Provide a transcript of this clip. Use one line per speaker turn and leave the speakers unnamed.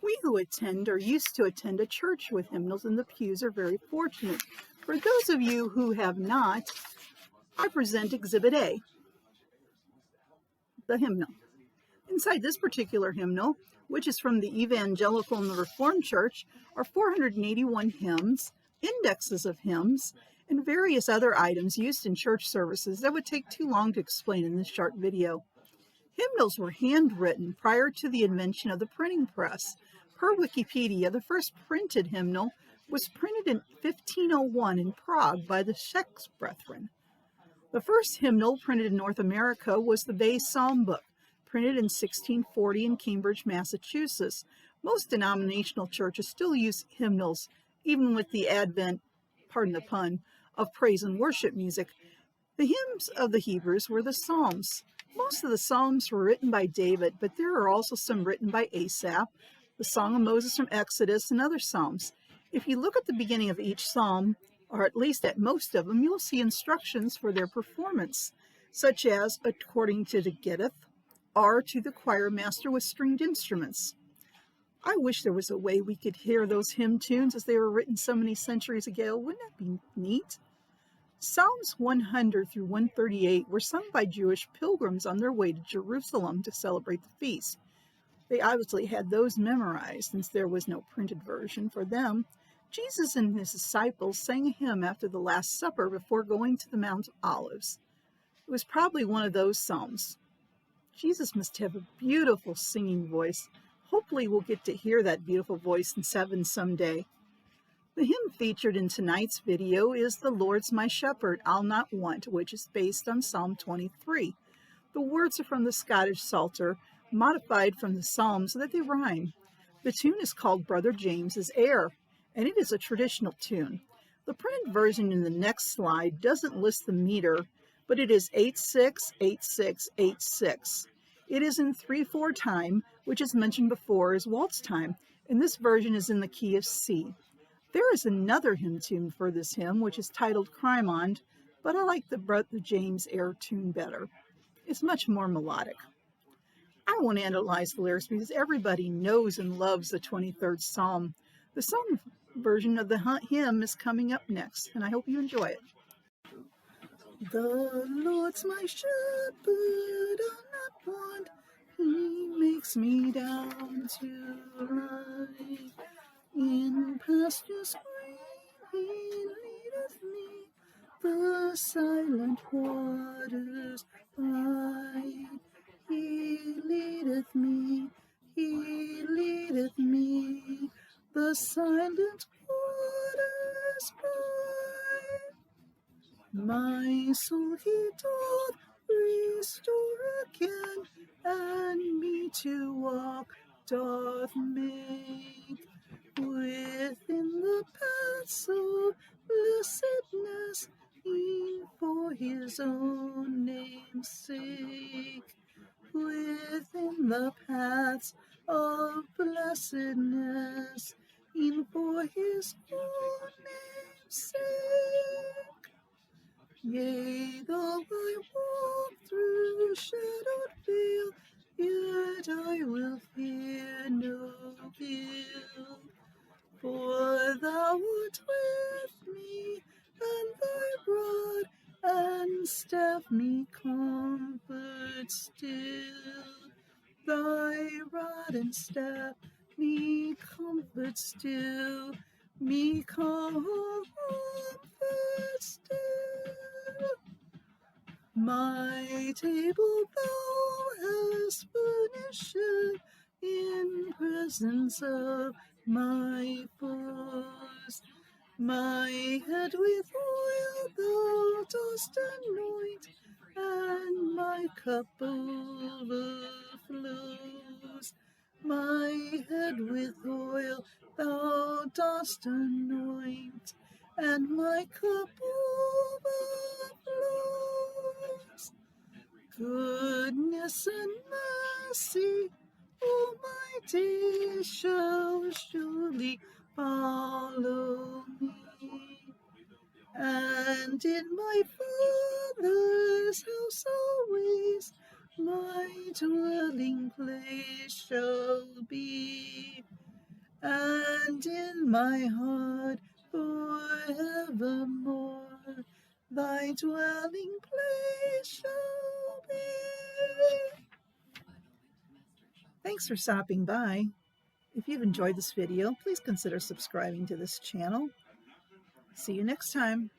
We who attend or used to attend a church with hymnals in the pews are very fortunate. For those of you who have not, I present Exhibit A, the hymnal. Inside this particular hymnal, which is from the Evangelical and the Reformed Church, are 481 hymns, indexes of hymns, and various other items used in church services that would take too long to explain in this short video. Hymnals were handwritten prior to the invention of the printing press. Per Wikipedia, the first printed hymnal was printed in 1501 in Prague by the Czech Brethren. The first hymnal printed in North America was the Bay Psalm Book, printed in 1640 in Cambridge, Massachusetts. Most denominational churches still use hymnals, even with the advent, pardon the pun, of praise and worship music. The hymns of the Hebrews were the Psalms. Most of the Psalms were written by David, but there are also some written by Asaph, the Song of Moses from Exodus, and other Psalms. If you look at the beginning of each Psalm, or at least at most of them, you'll see instructions for their performance, such as, according to the Gittith, or to the choir master with stringed instruments. I wish there was a way we could hear those hymn tunes as they were written so many centuries ago. Wouldn't that be neat? Psalms 100 through 138 were sung by Jewish pilgrims on their way to Jerusalem to celebrate the feast. They obviously had those memorized since there was no printed version for them. Jesus and his disciples sang a hymn after the Last Supper before going to the Mount of Olives. It was probably one of those psalms. Jesus must have a beautiful singing voice. Hopefully we'll get to hear that beautiful voice in heaven someday. The hymn featured in tonight's video is "The Lord's My Shepherd, I'll Not Want," which is based on Psalm 23. The words are from the Scottish Psalter, modified from the Psalms so that they rhyme. The tune is called Brother James's Air, and it is a traditional tune. The printed version in the next slide doesn't list the meter, but it is 8/6/8/6/8/6. It is in 3/4 time, which is mentioned before as waltz time, and this version is in the key of C. There is another hymn tune for this hymn, which is titled Crimond, but I like the Brother James Air tune better. It's much more melodic. I won't analyze the lyrics because everybody knows and loves the 23rd Psalm. The song version of the hymn is coming up next, and I hope you enjoy it. The Lord's my shepherd, I'll not want. He makes me down to lie in pastures green. He leadeth me the silent waters by. He leadeth me the silent waters by. My soul he doth restore again, and me to walk doth make within the paths of blessedness, e'en for his own name's sake. Within the paths of blessedness, e'en for his own name's sake. Yea, though I walk through shadowed vale, yet I will fear no ill. For thou art with me, and thy rod and staff me comfort still. Thy rod and staff me comfort still, me comfort still. My table thou hast furnished in presence of my foes. My head with oil thou dost anoint, and my cup overflows. My head with oil thou dost anoint, and my cup overflows. Goodness and mercy all my days shall surely follow me, and in my Father's house always my dwelling place shall be. my heart forevermore. Thy dwelling place shall be. Thanks for stopping by. If you've enjoyed this video, please consider subscribing to this channel. See you next time.